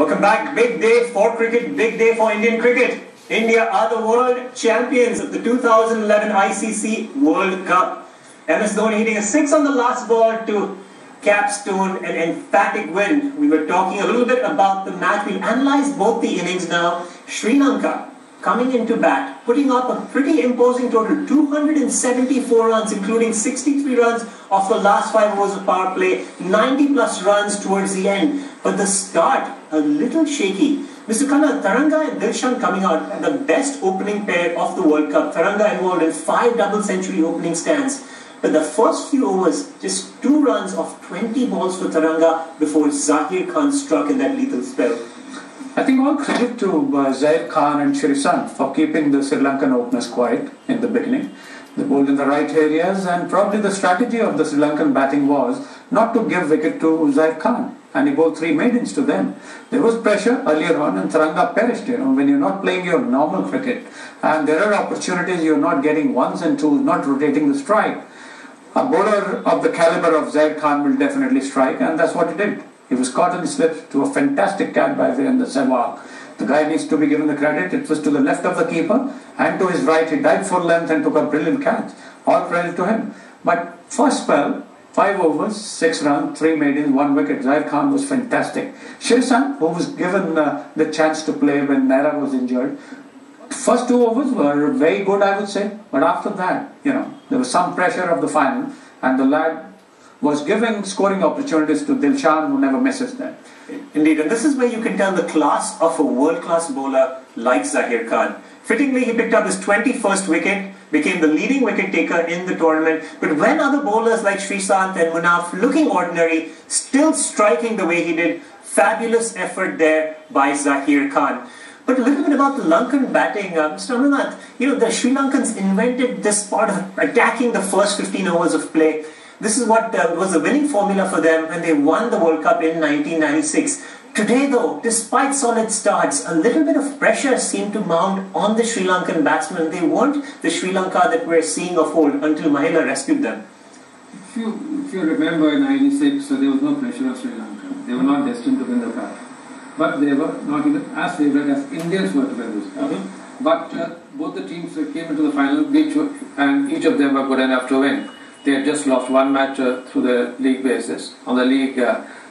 Welcome back. Big day for cricket, big day for Indian cricket. India are the world champions of the 2011 ICC World Cup. MS Dhoni hitting a 6 on the last ball to capstone an emphatic win. We were talking a little bit about the match. We'll analyze both the innings now. Sri Lanka coming into bat, putting up a pretty imposing total, 274 runs, including 63 runs off the last 5 overs of power play, 90 plus runs towards the end. But the start, a little shaky. Mr. Khanna, Taranga and Dilshan coming out, the best opening pair of the World Cup. Taranga involved in 5 double-century opening stands. But the first few overs, just 2 runs off 20 balls for Taranga before Zahir Khan struck in that lethal spell. I think all credit to Zaid Khan and Shrison for keeping the Sri Lankan openers quiet in the beginning. They bowled in the right areas, and probably the strategy of the Sri Lankan batting was not to give wicket to Zaid Khan, and he bowled 3 maidens to them. There was pressure earlier on and Taranga perished, when you're not playing your normal cricket and there are opportunities, you're not getting ones and twos, not rotating the strike. A bowler of the caliber of Zaid Khan will definitely strike, and that's what he did. He was caught in the slip to a fantastic catch by Virendra Sehwag. The guy needs to be given the credit. It was to the left of the keeper and to his right. He dived full length and took a brilliant catch. All credit to him. But first spell, 5 overs, 6 runs, 3 maidens, 1 wicket. Zaid Khan was fantastic. Shrison, who was given the chance to play when Nehra was injured, first 2 overs were very good, I would say. But after that, there was some pressure of the final, and the lad was giving scoring opportunities to Dilshan, who never misses them. Indeed, and this is where you can tell the class of a world-class bowler like Zahir Khan. Fittingly, he picked up his 21st wicket, became the leading wicket taker in the tournament, but when other bowlers like Sreesanth and Munaf, looking ordinary, still striking the way he did, fabulous effort there by Zahir Khan. But a little bit about the Lankan batting, Mr. Amarnath, the Sri Lankans invented this part of attacking the first 15 overs of play. This is what was the winning formula for them when they won the World Cup in 1996. Today though, despite solid starts, a little bit of pressure seemed to mount on the Sri Lankan batsmen. They weren't the Sri Lanka that we're seeing of old until Mahela rescued them. If you remember in 96, so there was no pressure on Sri Lanka. They were not destined to win the cup. But they were not even as favourite as Indians were to win this cup. But both the teams came into the final, and each of them were good enough to win. They had just lost 1 match through the league basis, on the league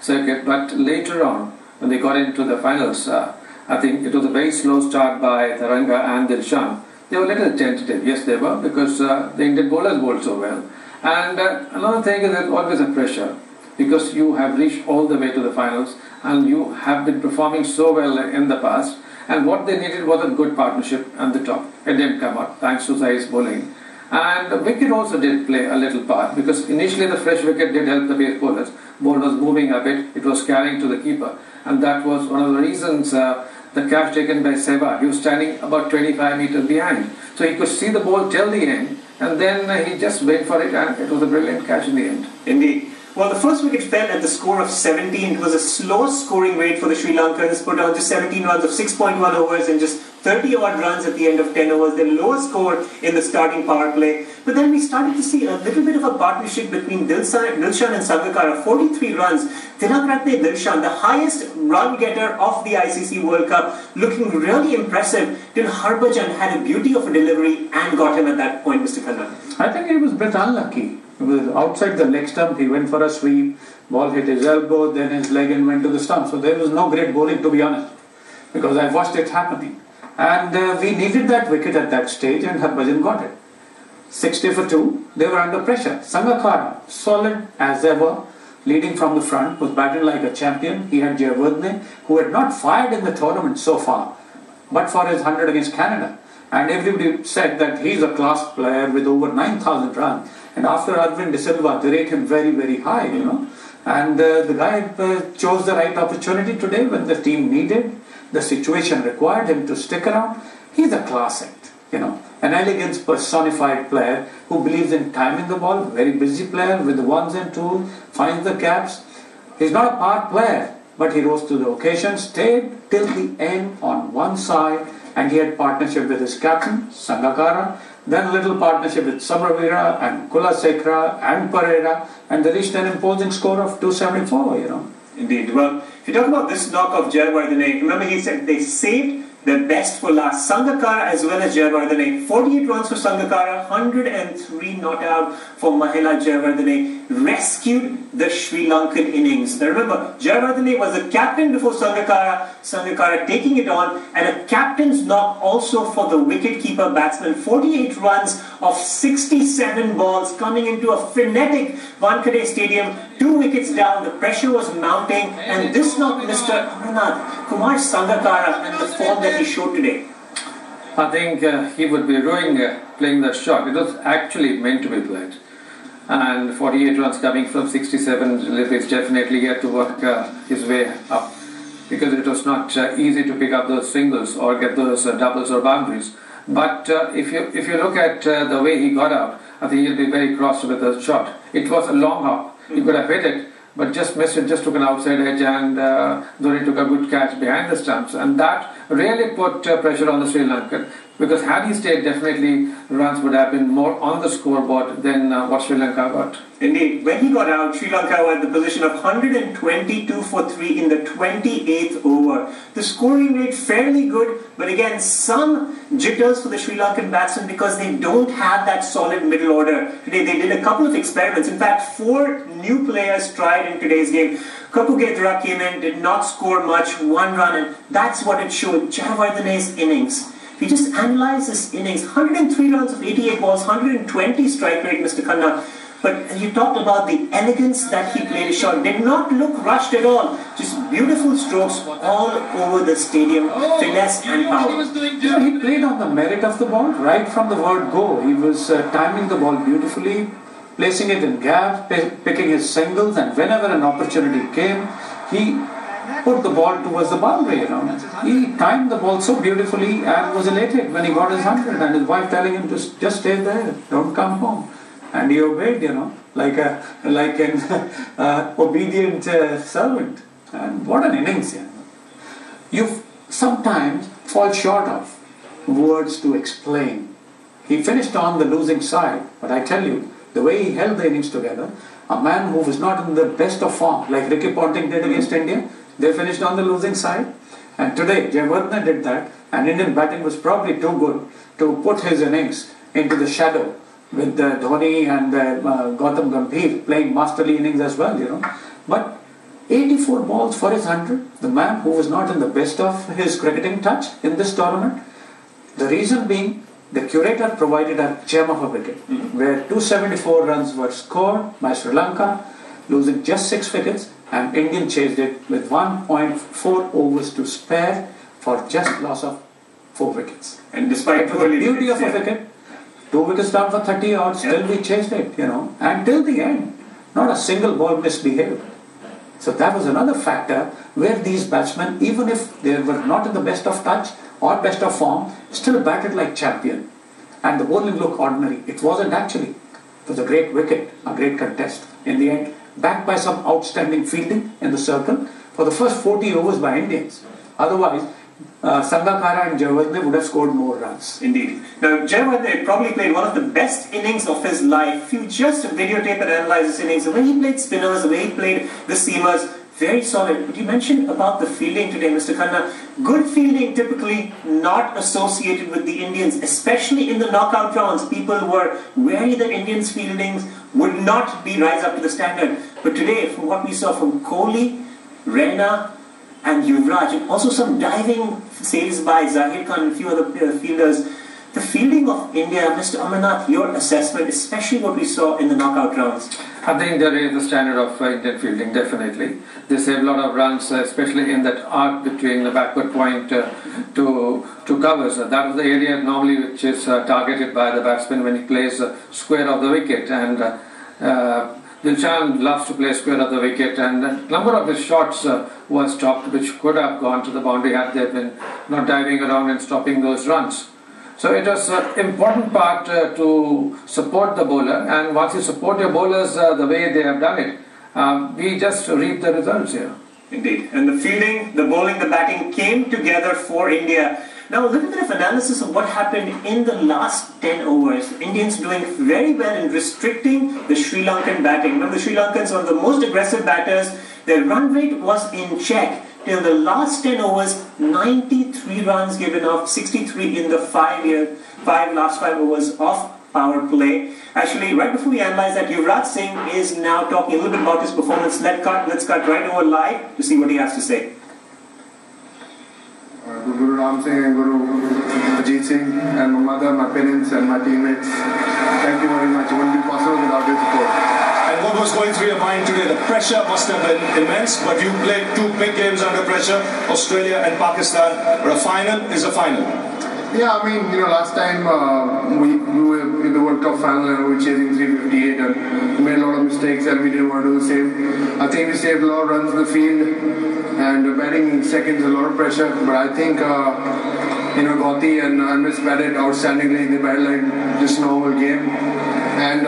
circuit, but later on, when they got into the finals, I think it was a very slow start by Taranga and Dilshan. They were a little tentative, yes they were, because the Indian bowlers bowled so well. And another thing is there's always a pressure, because you have reached all the way to the finals, and you have been performing so well in the past, and what they needed was a good partnership at the top. It didn't come up, thanks to Zai's bowling. And the wicket also did play a little part, because initially the fresh wicket did help the pace bowlers. Ball was moving a bit, it was carrying to the keeper, and that was one of the reasons the catch taken by Sehwag. He was standing about 25 meters behind, so he could see the ball till the end, and then he just went for it, and it was a brilliant catch in the end. Indeed. Well, the first wicket fell at the score of 17. It was a slow scoring rate for the Sri Lankans, put on just 17 runs of 6.1 overs and just 30 odd runs at the end of 10 overs, their lowest score in the starting power play. But then we started to see a little bit of a partnership between Dilshan and Sangakkara, 43 runs. Tilakratne Dilshan, the highest run getter of the ICC World Cup, looking really impressive till Harbhajan had a beauty of a delivery and got him at that point, Mr. Khanna. I think he was a bit unlucky. He was outside the leg stump, he went for a sweep, ball hit his elbow, then his leg and went to the stump. So there was no great bowling, to be honest, because I watched it happening. And we needed that wicket at that stage, and Harbhajan got it. 60 for 2, they were under pressure. Sangakkara, solid as ever, leading from the front, was batting like a champion. He had Jayawardene, who had not fired in the tournament so far, but for his 100 against Canada. And everybody said that he's a class player with over 9,000 runs. And after Arvind De Silva, they rate him very, very high, And the guy chose the right opportunity today when the team needed. The situation required him to stick around. He's a class act, An elegance personified player who believes in timing the ball, very busy player with the ones and twos, finds the gaps. He's not a part player, but he rose to the occasion, stayed till the end on one side, and he had partnership with his captain, Sangakkara, then a little partnership with Samravira and Kulasekara and Pereira, and they reached an imposing score of 274, Indeed. Well, if you talk about this knock of Jayawardene, remember he said they saved their best for last. Sangakkara as well as Jayawardene. 48 runs for Sangakkara, 103 not out for Mahela Jayawardene. Rescued the Sri Lankan innings. Now remember, Jayawardene was the captain before Sangakkara. Sangakkara taking it on, and a captain's knock also for the wicket-keeper batsman. 48 runs of 67 balls coming into a frenetic Wankhede Stadium. 2 wickets down, the pressure was mounting, and this knocked Mr. Amarnath, Kumar Sangakkara, and the form that he showed today. I think he would be ruining playing that shot. It was actually meant to be played. And 48 runs coming from 67 is definitely yet to work his way up, because it was not easy to pick up those singles or get those doubles or boundaries. But if you look at the way he got out, I think he'll be very cross with the shot. It was a long hop. He could have hit it, but just missed it, just took an outside edge, and Dhoni took a good catch behind the stumps, and that really put pressure on the Sri Lankan, because had he stayed, definitely runs would have been more on the scoreboard than what Sri Lanka got. Indeed, when he got out, Sri Lanka were in the position of 122 for 3 in the 28th over. The scoring rate fairly good, but again some jitters for the Sri Lankan batsmen because they don't have that solid middle order. Today they did a couple of experiments. In fact, 4 new players tried in today's game. Kapugedra came in, did not score much, 1 run, and that's what it showed. Jayawardene's innings. If you just analyze this innings, 103 runs of 88 balls, 120 strike rate, Mr. Khanna. But you talked about the elegance that he played his shot. Did not look rushed at all. Just beautiful strokes all over the stadium. Finesse and power. He played on the merit of the ball right from the word go. He was timing the ball beautifully, placing it in gap, picking his singles, and whenever an opportunity came, he put the ball towards the boundary, He timed the ball so beautifully and was elated when he got his 100, and his wife telling him to just stay there, don't come home. And he obeyed, like an obedient servant. And what an innings, You sometimes fall short of words to explain. He finished on the losing side, but I tell you, the way he held the innings together, a man who was not in the best of form, like Ricky Ponting did against India, they finished on the losing side. And today, Jayawardene did that, and Indian batting was probably too good to put his innings into the shadow, with Dhoni and Gautam Gambhir playing masterly innings as well, But 84 balls for his 100, the man who was not in the best of his cricketing touch in this tournament. The reason being, the curator provided a gem of a wicket, where 274 runs were scored by Sri Lanka, losing just 6 wickets, and Indian chased it with 1.4 overs to spare for just loss of 4 wickets. And despite the beauty of a wicket, 2 wickets down for 30 odd, still we chased it, and till the end, not a single ball misbehaved. So that was another factor where these batsmen, even if they were not in the best of touch or best of form, still batted like champion. And the bowling looked ordinary. It wasn't actually. It was a great wicket, a great contest. In the end, backed by some outstanding fielding in the circle for the first 40 overs by Indians. Otherwise, Sangakkara and Jayawardene would have scored more runs. Indeed. Now, Jayawardene probably played one of the best innings of his life. If you just videotape and analyze his innings, the way he played spinners, the way he played the seamers, very solid. But you mentioned about the fielding today, Mr. Khanna. Good fielding typically not associated with the Indians, especially in the knockout rounds. People were wary that Indians' fieldings would not rise up to the standard. But today, from what we saw from Kohli, Raina, and Yuvraj, and also some diving saves by Zahir Khan and a few other fielders. The fielding of India, Mr. Amarnath, your assessment, especially what we saw in the knockout rounds. I think there is the standard of Indian fielding, definitely. They save a lot of runs, especially in that arc between the backward point to covers. That is the area normally which is targeted by the batsman when he plays square of the wicket. And Dilshan loves to play square of the wicket, and a number of his shots were stopped, which could have gone to the boundary had they been not diving around and stopping those runs. So it was an important part to support the bowler, and once you support your bowlers the way they have done it, we just reap the results here. Indeed. And the fielding, the bowling, the batting came together for India. Now, a little bit of analysis of what happened in the last 10 overs. Indians doing very well in restricting the Sri Lankan batting. Remember, the Sri Lankans were the most aggressive batters. Their run rate was in check. Till the last 10 overs, 93 runs given up, 63 in the last 5 overs of power play. Actually, right before we analyze that, Yuvraj Singh is now talking a little bit about his performance. Let's cut right over live to see what he has to say. Guru Ram Singh and Guru Ajit Singh and my mother, my parents and my teammates, thank you very much. It wouldn't be possible without your support. And what was going through your mind today? The pressure must have been immense, but you played 2 big games under pressure, Australia and Pakistan, but a final is a final. Yeah, I mean, last time we were in the World Cup final and we were chasing 358 and we made a lot of mistakes and we didn't want to do the same. I think we saved a lot of runs in the field and batting in seconds, a lot of pressure, but I think Gauti and Anvis batted outstandingly. They batted like just normal game, and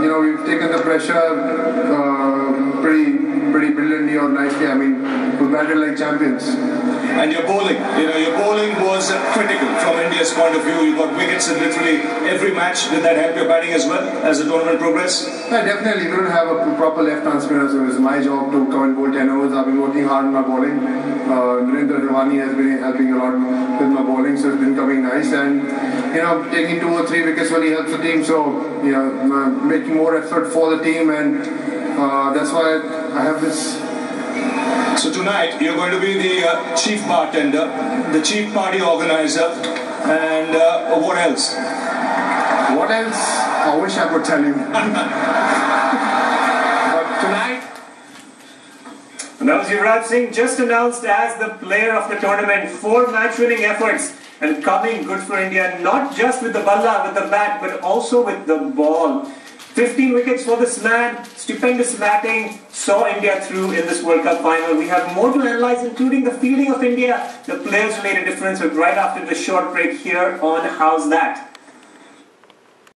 we've taken the pressure pretty brilliantly or nicely. I mean, we batted like champions. And your bowling, your bowling was critical from India's point of view. You got wickets in literally every match. Did that help your batting as well as the tournament progressed? Yeah, definitely. We don't have a proper left-hand spinner, so it's my job to come and bowl 10 overs. I've been working hard on my bowling. Narendra Dhawani has been helping a lot with my bowling, so it's been coming nice. And taking 2 or 3 wickets really helps the team. So making more effort for the team, and that's why I have this. So tonight you're going to be the chief bartender, the chief party organizer, and what else? What else? I wish I could tell you. But tonight. And that was Yuvraj Singh, just announced as the player of the tournament. 4 match-winning efforts and coming good for India, not just with the balla, with the bat, but also with the ball. 15 wickets for this man, stupendous batting, saw India through in this World Cup final. We have more to analyze, including the fielding of India. The players made a difference, but right after the short break here on How's That?